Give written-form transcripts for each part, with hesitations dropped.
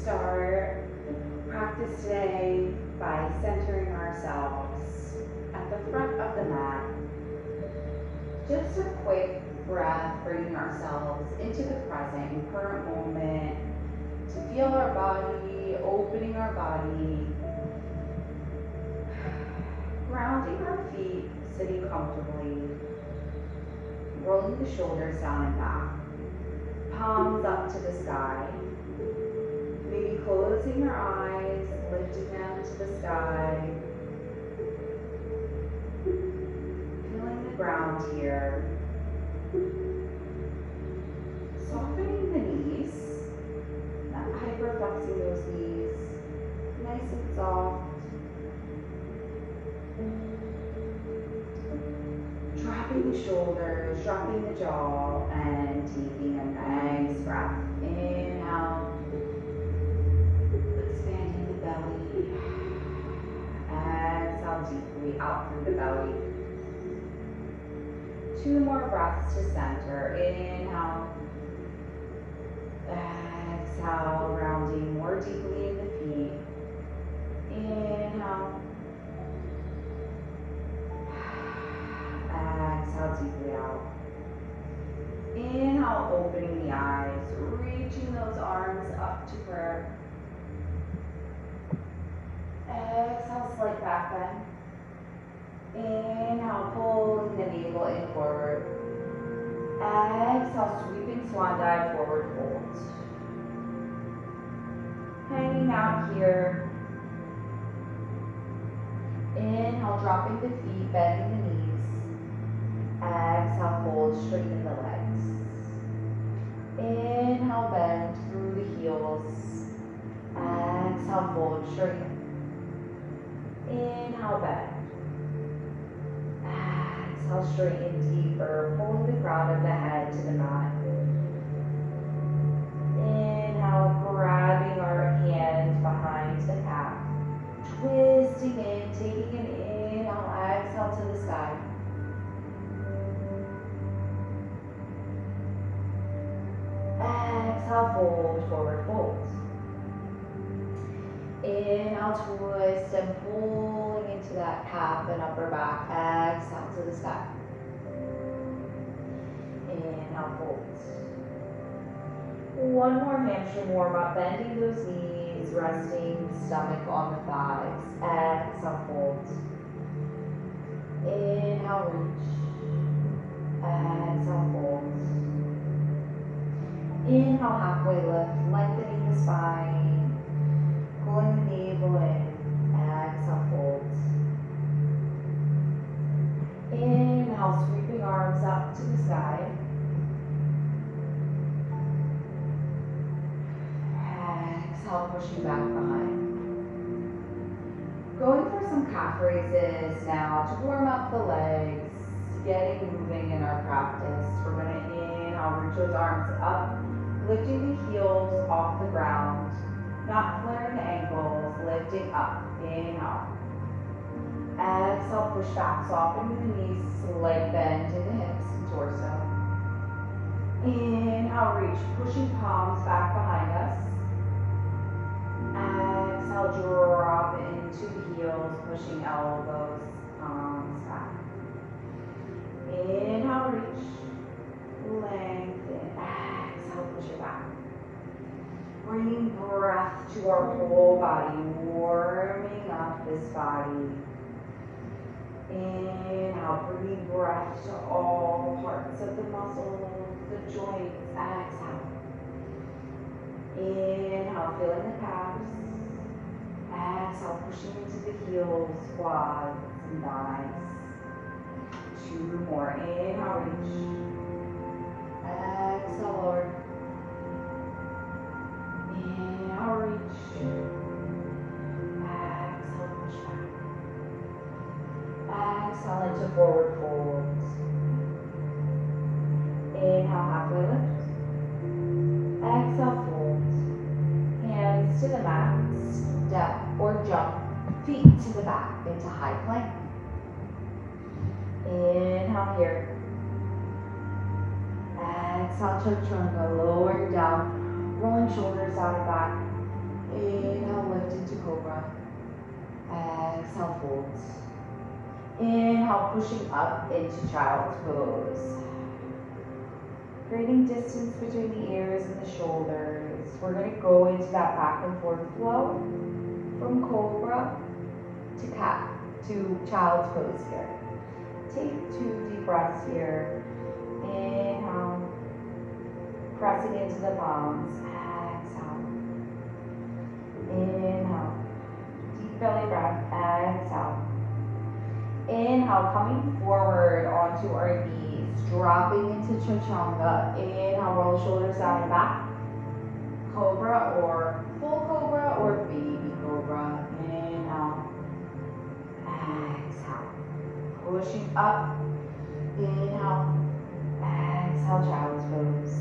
start practice today by centering ourselves at the front of the mat. Just a quick breath, bringing ourselves into the present and current moment to feel our body, opening our body, grounding our feet, sitting comfortably, rolling the shoulders down and back, palms up to the sky. Maybe closing your eyes, lifting them to the sky. Feeling the ground here. Softening the knees, not hyperflexing those knees. Nice and soft. Dropping the shoulders, dropping the jaw, and taking a nice breath. Inhale. Expanding the belly. Exhale deeply out through the belly. 2 more breaths to center. Inhale. Exhale, rounding more deeply in the feet. Inhale. Exhale deeply out. Inhale, opening the eyes, reaching those arms up to prayer. Exhale, slight back bend. Inhale, pulling the navel in forward. Exhale, sweeping swan dive, forward fold. Hanging out here. Inhale, dropping the feet, bending the knees. Exhale, fold, straighten the legs. Inhale, bend through the heels. Exhale, fold, straighten. Inhale, bend. Exhale, straighten deeper, pulling the crown of the head to the mat. Inhale, grabbing our hands behind the calf. Twisting in, taking an inhale, exhale to the sky. Exhale, fold, forward fold. Inhale, twist and pulling into that calf and upper back. Exhale to the sky. Inhale, fold. One more hamstring warm up, bending those knees, resting stomach on the thighs. Exhale, fold. Inhale, reach. Exhale, fold. Inhale, halfway lift, lengthening the spine, pulling the navel in. Exhale, fold. Inhale, sweeping arms up to the sky. Exhale, pushing back behind. Going for some calf raises now to warm up the legs, getting moving in our practice. We're going to inhale, reach those arms up, lifting the heels off the ground, not flaring the ankles, lifting up. Inhale. Exhale, push back, soften the knees, slight bend in the hips and torso. Inhale, reach, pushing palms back behind us. Exhale, drop into the heels, pushing elbows, palms back. Inhale, reach, lengthen. Exhale, push it back. Bringing breath to our whole body, warming up this body. Inhale, bringing breath to all parts of the muscles, the joints. Exhale. Inhale, feeling the calves. Exhale, pushing into the heels, quads, and thighs. 2 more. Inhale, reach. Exhale, lower. Inhale, reach. Exhale, push back. Exhale into forward folds. Inhale, halfway lift. Exhale, fold. Hands to the mat. Step or jump. Feet to the back into high plank. Inhale here. Exhale, chaturanga, lowering down, rolling shoulders out and back. Inhale, lift into cobra. Exhale, fold. Inhale, pushing up into child's pose. Creating distance between the ears and the shoulders. We're going to go into that back and forth flow from cobra to cat to child's pose here. Take 2 deep breaths here. Inhale, pressing into the palms. Exhale. Inhale, deep belly breath. Exhale. Inhale, coming forward onto our knees, dropping into chaturanga. Inhale, roll shoulders down and back. Cobra or full cobra or baby cobra. Inhale. Exhale. Pushing up. Inhale. Exhale, child's pose.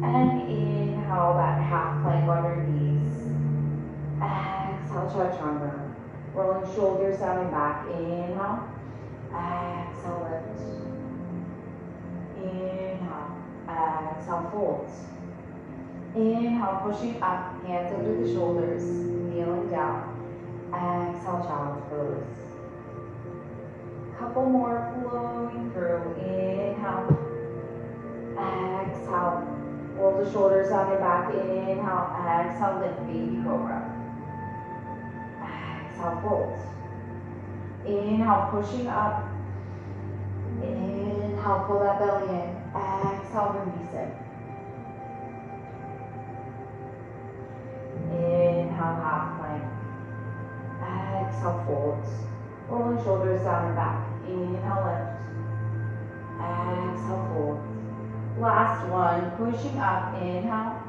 And inhale, that half plank on your knees. Exhale, chaturanga. Rolling shoulders down and back. Inhale. Exhale, lift. Inhale. Exhale, fold. Inhale, pushing up, hands under the shoulders, kneeling down. Exhale, child's pose. Couple more flowing through. Inhale. Exhale. Roll the shoulders down and back. Inhale. Exhale, lift, baby cobra. Exhale, fold. Inhale, pushing up. Inhale, pull that belly in. Exhale, release it. Inhale, half plank. Exhale, fold. Rolling shoulders down and back. Inhale, lift. Exhale, fold. Last one, pushing up. Inhale.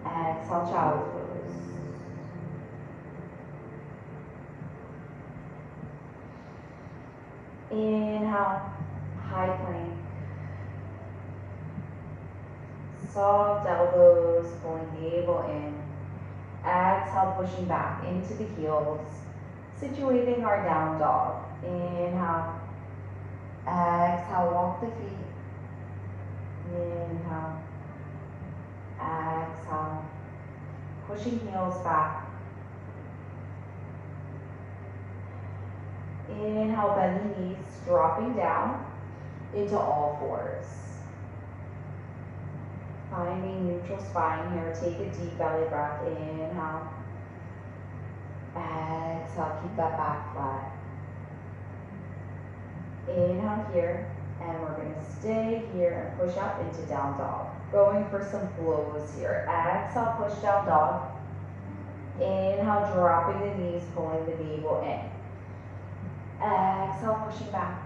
Exhale, child's pose. Inhale, high plank. Soft elbows, pulling navel in. Exhale, pushing back into the heels. Situating our down dog. Inhale. Exhale, walk the feet. Inhale. Exhale. Pushing heels back. Inhale, bend the knees, dropping down into all fours. Finding neutral spine here. Take a deep belly breath. Inhale. Exhale, keep that back flat. Inhale here, and we're going to stay here and push up into down dog. Going for some flows here. Exhale, push down dog. Inhale, dropping the knees, pulling the navel in. Exhale, pushing back.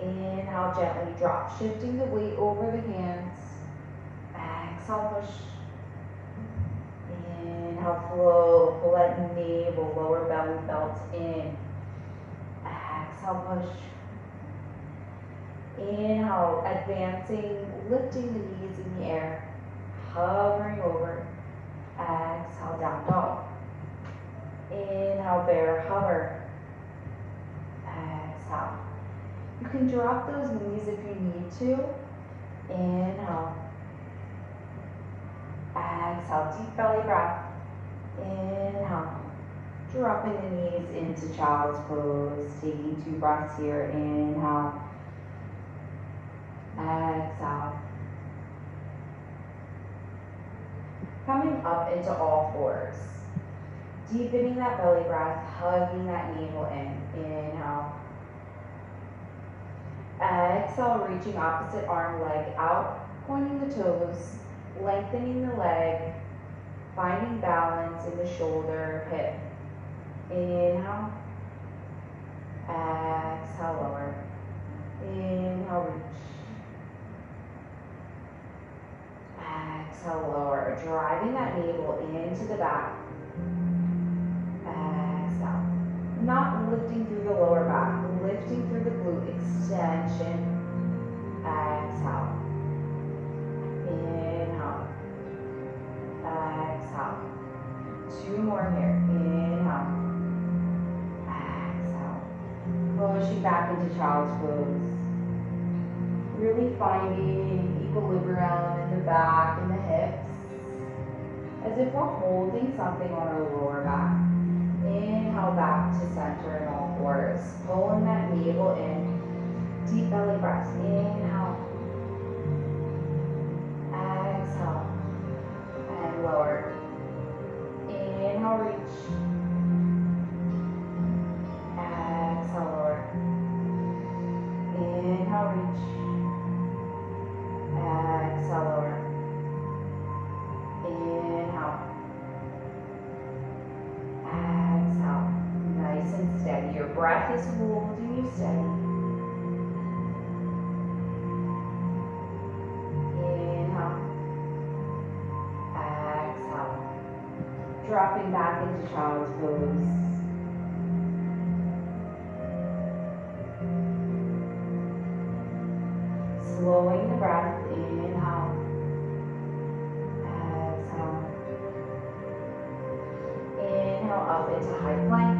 Inhale, gently drop, shifting the weight over the hands. Exhale, push. Inhale, flow, pull that navel, lower belly belt in. Exhale, push. Inhale, advancing, lifting the knees in the air, hovering over. Exhale, down dog. Inhale, bear, hover. Exhale. You can drop those knees if you need to. Inhale. Exhale, deep belly breath. Inhale. Dropping the knees into child's pose. Taking 2 breaths here. Inhale. Exhale. Coming up into all fours. Deepening that belly breath, hugging that navel in. Inhale. Exhale, reaching opposite arm, leg out, pointing the toes, lengthening the leg, finding balance in the shoulder, hip. Inhale. Exhale, lower. Inhale, reach. Exhale, lower. Driving that navel into the back. Exhale. Not lifting through the lower back, lifting through the glute extension. Exhale. Inhale. Exhale. 2 more here. Inhale. Exhale. Pushing back into child's pose. Really finding equilibrium in the back and the hips. as if we're holding something on our lower back. Inhale back to center in all fours. Pulling that navel in. Deep belly breaths. Inhale. Exhale. And lower. Inhale, reach. Exhale, lower. Inhale, reach. Exhale, lower. Inhale. Exhale. Nice and steady. Your breath is holding you steady. Inhale. Exhale. Dropping back into child's pose. Slowing the breath. Inhale. Exhale. Inhale up into high plank.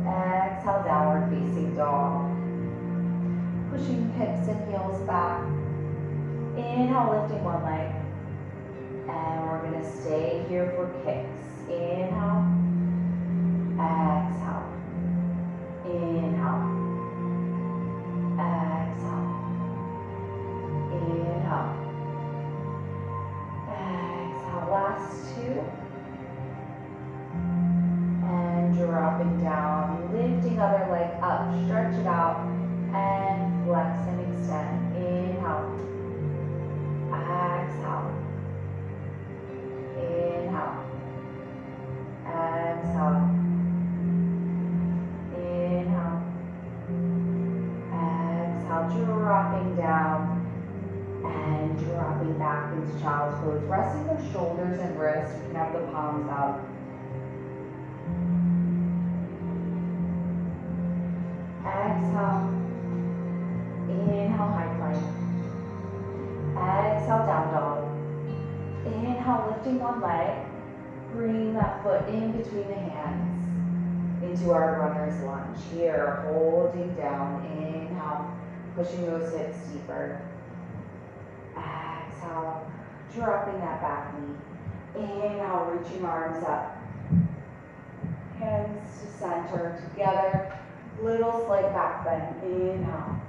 Exhale, downward facing dog. Pushing hips and heels back. Inhale, lifting one leg. And we're going to stay here for kicks. Inhale. Exhale. Inhale. Exhale. Inhale. Exhale. Last two. And dropping down. Lifting other leg up. Stretch it out. And flex and extend. Inhale. Exhale. Inhale. Exhale. Inhale. Exhale. Dropping down and dropping back into child's pose. Resting the shoulders and wrists. You can have the palms out. Exhale. Inhale, high plank. Exhale, down dog. Inhale, lifting one leg. Bring that foot in between the hands into our runner's lunge. Here, holding down. Inhale, pushing those hips deeper. Exhale, dropping that back knee. Inhale, reaching arms up. Hands to center together. Little slight back bend. Inhale.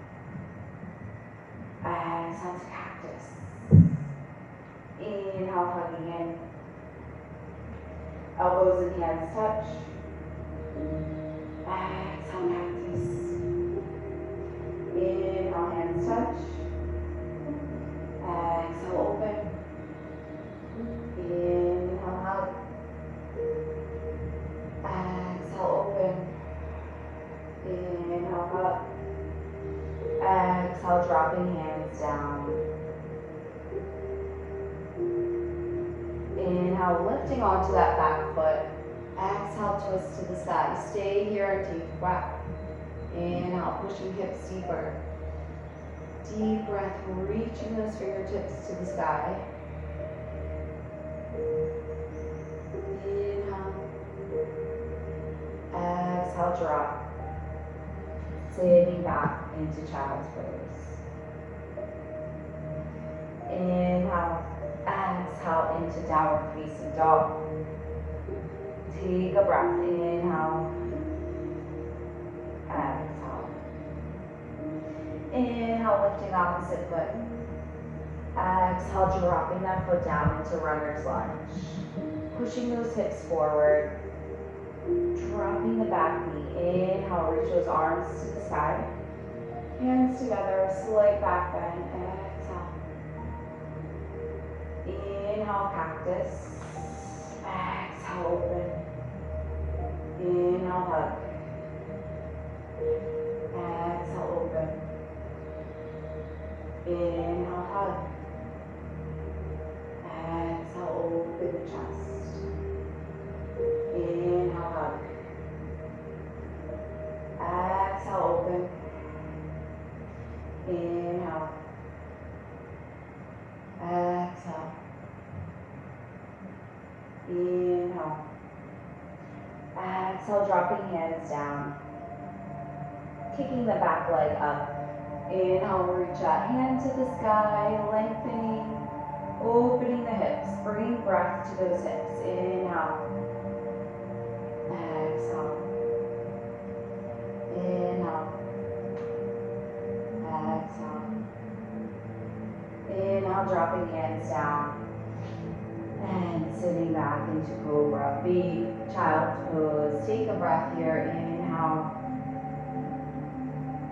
Exhale to cactus. Inhale, hugging in. Elbows and hands touch. Exhale, cactus. Inhale, hands touch. Exhale, open. Inhale, hug. Exhale, open. Inhale, hug. Exhale, dropping hands down. Inhale, lifting onto that back foot. Exhale, twist to the side. Stay here and take a breath. Inhale, pushing hips deeper. Deep breath, reaching those fingertips to the sky. Inhale. Exhale, drop. Sitting back into child's pose. Inhale. Exhale into downward facing dog. Take a breath. Inhale. Exhale. Inhale, lifting opposite foot. Exhale, dropping that foot down into runner's lunge. Pushing those hips forward. Dropping the back knee. Inhale, reach those arms to the side. Hands together, slight back bend. Exhale. Inhale, cactus. Exhale, open. Inhale, hug. Exhale, open. Inhale, hug. Exhale, open the chest. Inhale, hug. Exhale, open. Inhale. Exhale. Inhale. Exhale, dropping hands down. Kicking the back leg up. Inhale, reach out, hand to the sky, lengthening. Opening the hips, bringing breath to those hips. Inhale. Exhale. Inhale. Exhale. Inhale, dropping hands down. And sitting back into cobra. Big child's pose. Take a breath here. Inhale.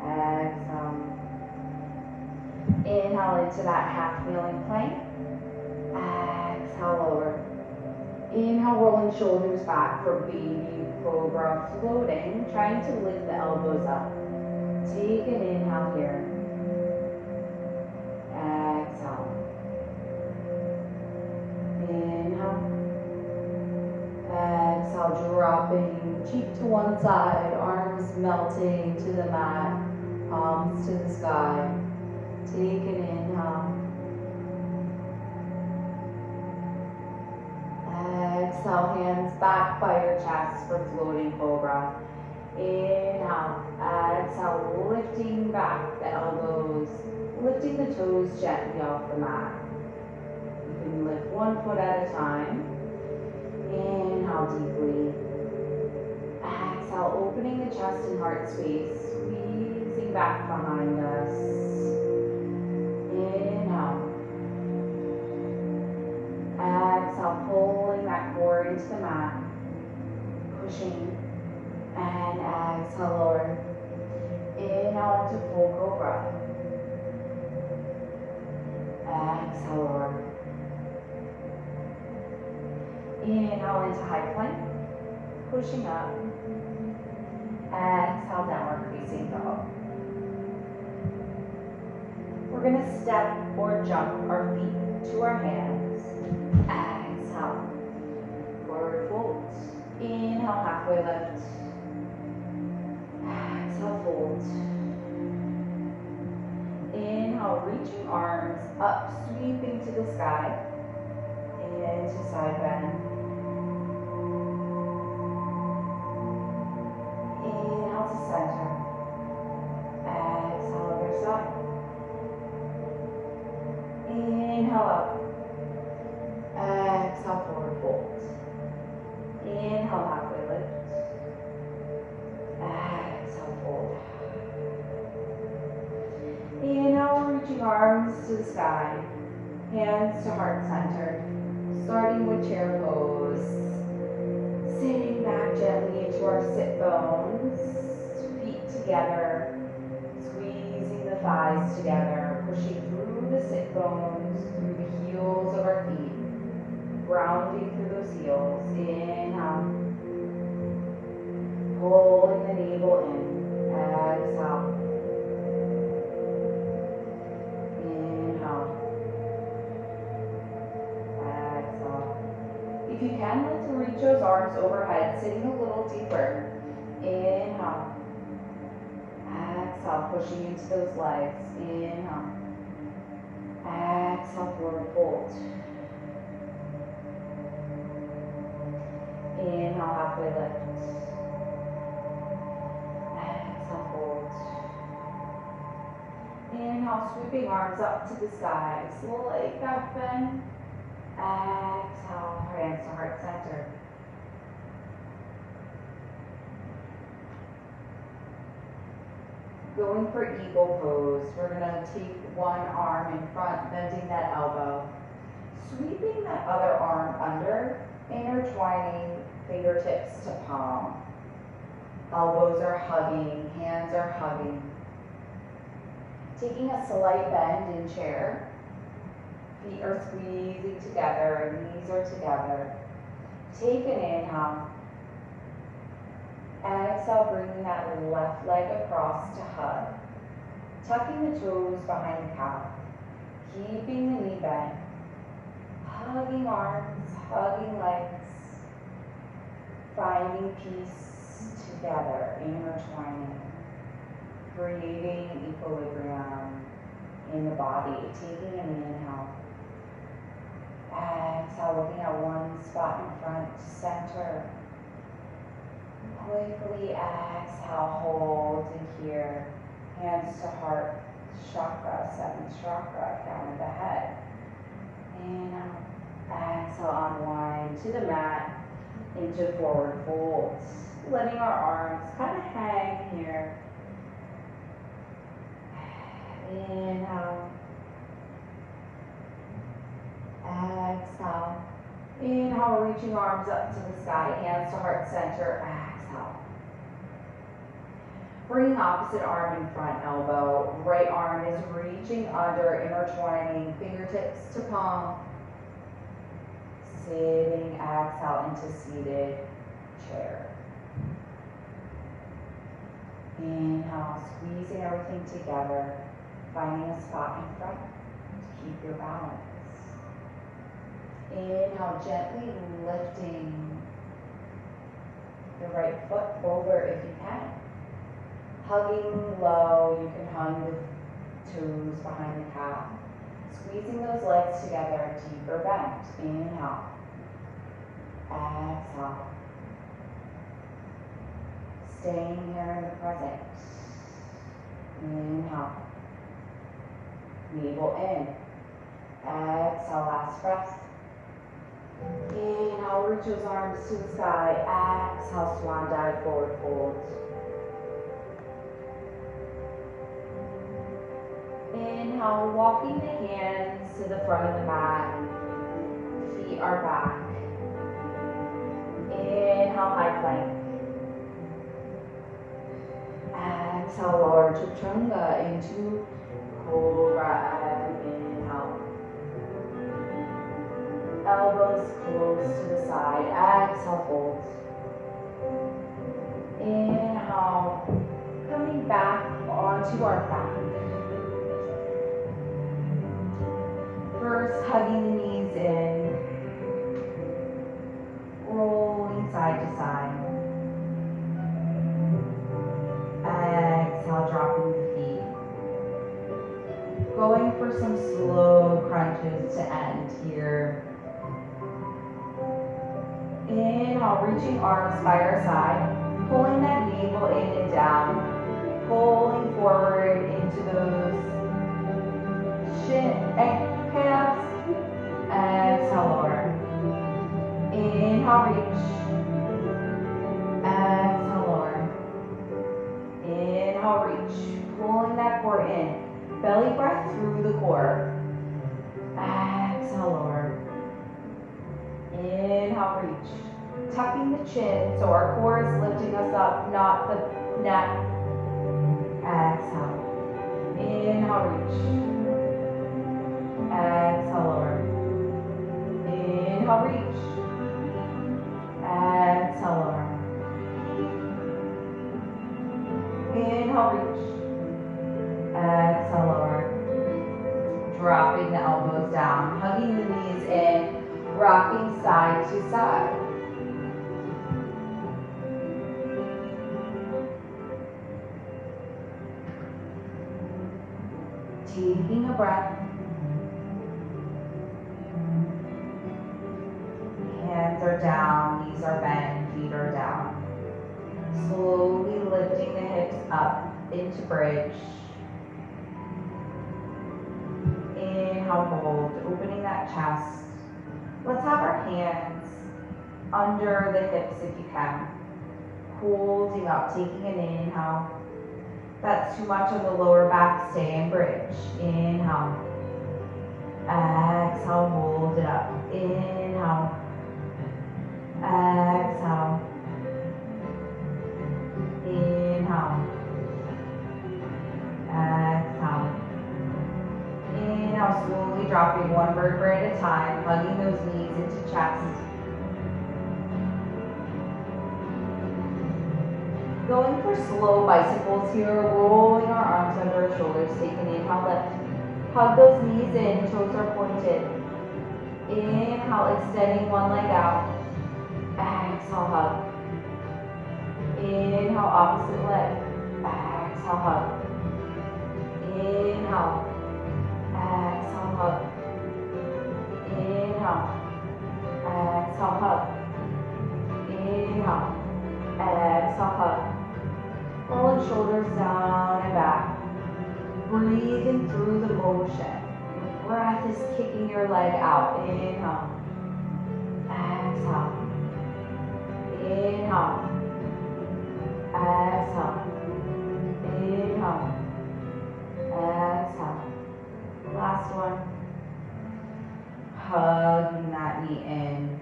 Exhale. Inhale into that half kneeling plank. Exhale, lower. Inhale, rolling shoulders back for baby cobra, floating, trying to lift the elbows up. Take an inhale here. Exhale. Inhale. Exhale, dropping cheek to one side, arms melting to the mat, palms to the sky. Take an inhale. Exhale, hands back by your chest for floating cobra. Inhale. Exhale, lifting back the elbows, lifting the toes gently off the mat. You can lift one foot at a time. Inhale deeply. Exhale, opening the chest and heart space, squeezing back behind us. Inhale. Exhale, pulling that core into the mat, pushing, and exhale, lower. Inhale into full cobra. Exhale, lower. Inhale into high plank, pushing up. Exhale, downward facing dog. We're going to step or jump our feet to our hands. Exhale, forward fold. Inhale, halfway lift. Exhale, fold. Inhale, reaching arms up, sweeping to the sky. Into side bend. Inhale to center. Exhale, other side. Inhale up. Exhale, forward fold. Inhale, halfway lift. Exhale, fold. Inhale, reaching arms to the sky. Hands to heart center. Starting with chair pose. Sitting back gently into our sit bones. Feet together. Squeezing the thighs together. Pushing through the sit bones, through the heels of our feet. Grounding through those heels. Inhale. Pulling the navel in. Exhale. Inhale. Exhale. If you can, let's reach those arms overhead, sitting a little deeper. Inhale. Exhale, pushing into those legs. Inhale. Exhale, forward fold. Inhale, halfway lift. Exhale, fold. Inhale, sweeping arms up to the sky. Slight back bend. Exhale, hands to heart center. Going for eagle pose. We're going to take one arm in front, bending that elbow. Sweeping that other arm under, intertwining fingertips to palm. Elbows are hugging, hands are hugging. Taking a slight bend in chair. Feet are squeezing together, knees are together. Take an inhale. Exhale, bringing that left leg across to hug. Tucking the toes behind the calf. Keeping the knee bent. Hugging arms, hugging legs. Finding peace together, intertwining. Creating equilibrium in the body. Taking an inhale. Exhale, looking at one spot in front, center. Quickly exhale, hold in here. Hands to heart, chakra, seventh chakra, crown of the head. In, out. Exhale, unwind to the mat, into forward folds. Letting our arms kind of hang here. Inhale. Exhale. Inhale, reaching arms up to the sky, hands to heart center. Exhale. Bringing opposite arm in front elbow. Right arm is reaching under, intertwining fingertips to palm. Sitting, exhale into seated chair. Inhale, squeezing everything together, finding a spot in front to keep your balance. Inhale, gently lifting the right foot over if you can. Hugging low, you can hug the toes behind the calf. Squeezing those legs together, deeper bend. Inhale. Exhale. Staying here in the present. Inhale. Navel in. Exhale, last breath. Inhale, reach those arms to the sky. Exhale, swan dive, forward fold. Inhale, walking the hands to the front of the mat. Feet are back. Inhale, high plank. Exhale, lower chaturanga into cobra. Inhale. Elbows close to the side. Exhale, fold. Inhale, coming back onto our back. First, hugging the knees in, rolling side to side. Exhale, dropping the feet. Going for some slow crunches to end here. Inhale, reaching arms by our side, pulling that navel in and down, pulling forward into those shin and calves. Exhale, lower. Inhale, reach. Exhale, lower. Inhale, reach. Pulling that core in. Belly breath through the core. Exhale, lower. Inhale, reach. Tucking the chin so our core is lifting us up, not the neck. Exhale. Inhale, reach. Exhale, lower. Inhale, reach. Exhale, lower. Inhale, reach. Exhale, lower. Dropping the elbows down, hugging the knees in, rocking side to side. Taking a breath. Hands are down, knees are bent, feet are down. Slowly lifting the hips up into bridge. Inhale, hold, opening that chest. Let's have our hands under the hips if you can. Holding up, taking an inhale. That's too much on the lower back, stay in bridge. Inhale. Exhale, hold it up. Inhale. Exhale. Inhale. Exhale. Inhale, slowly dropping one vertebra at a time, hugging those knees into chest. Going for slow bicycles here, rolling our arms under our shoulders, take an inhale, lift. Hug those knees in, toes are pointed. Inhale, extending one leg out. Exhale, hug. Inhale, opposite leg. Exhale, hug. Inhale. Exhale, hug. Inhale. Exhale, hug. Inhale. Exhale, hug. Rolling shoulders down and back. Breathing through the motion. breath is kicking your leg out. Inhale. Exhale. Inhale. Exhale. Inhale. Exhale. Last one. Hugging that knee in.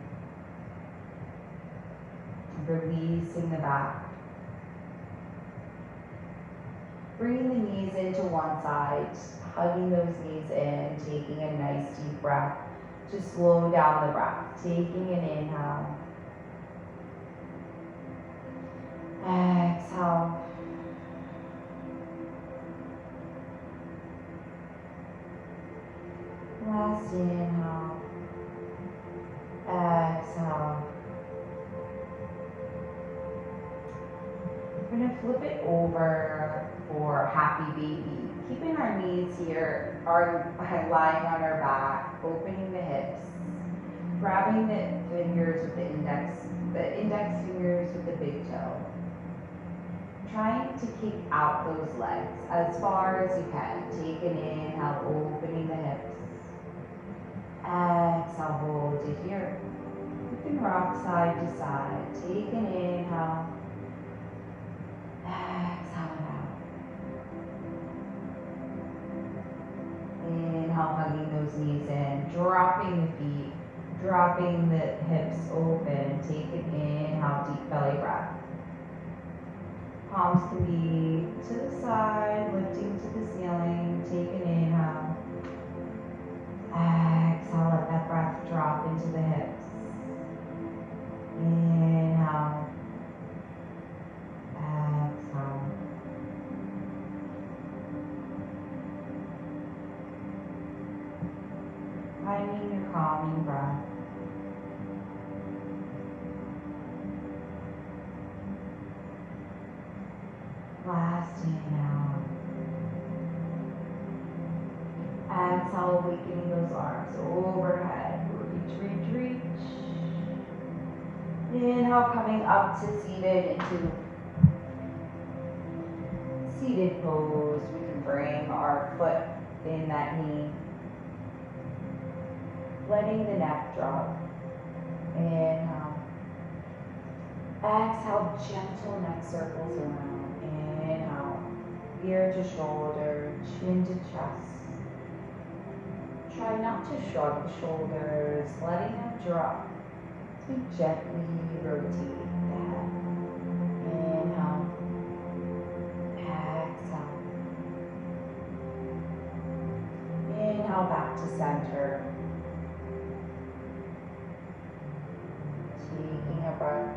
Releasing the back. Bringing the knees into one side. Hugging those knees in. Taking a nice deep breath. To slow down the breath. Taking an inhale. Exhale. Last inhale. Exhale. We're going to flip it over for happy baby. Keeping our knees here, lying on our back, opening the hips, grabbing the fingers with the index fingers with the big toe. Trying to kick out those legs as far as you can. Take an inhale, opening the hips. Exhale, hold it here. You can rock side to side. Take an inhale. Exhale it out. Inhale, hugging those knees in. Dropping the feet. Dropping the hips open. Take an inhale, deep belly breath. Palms can be to the side, lifting to the ceiling. Take an inhale. Exhale, let that breath drop into the hips. Inhale. Exhale. Finding your calming breath. Last inhale. Exhale, awakening those arms overhead. Reach, reach, reach. Inhale, coming up to seated into seated pose. We can bring our foot in that knee. Letting the neck drop. Inhale. Exhale, gentle neck circles around. Inhale, ear to shoulder, chin to chest. Try not to shrug the shoulders, letting them drop. To gently rotate the head. Inhale. Exhale. Inhale back to center. Taking a breath.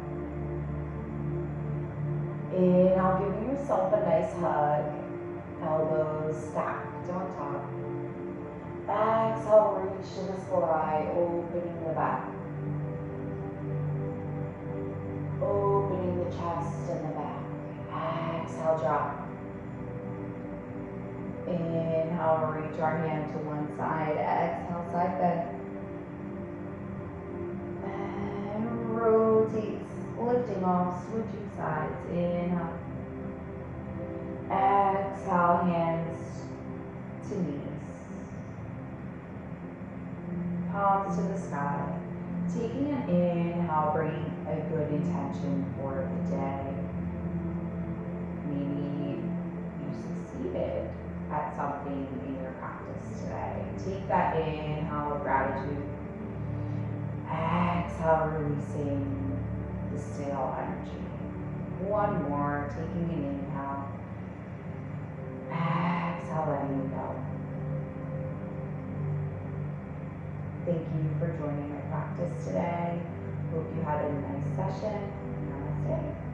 Inhale, giving yourself a nice hug. Elbows stacked on top. Exhale, reach to the sky, opening the back. Opening the chest and the back. Exhale, drop. Inhale, reach our hand to one side. Exhale, side bend. And rotate, lifting off, switching sides. Inhale. Exhale, hands to knees. Palms to the sky. Taking an inhale, bringing a good intention for the day. Maybe you succeeded at something in your practice today. Take that inhale of gratitude. Exhale, releasing the stale energy. One more, taking an inhale. Exhale, letting it go. Thank you for joining my practice today. Hope you had a nice session. Namaste.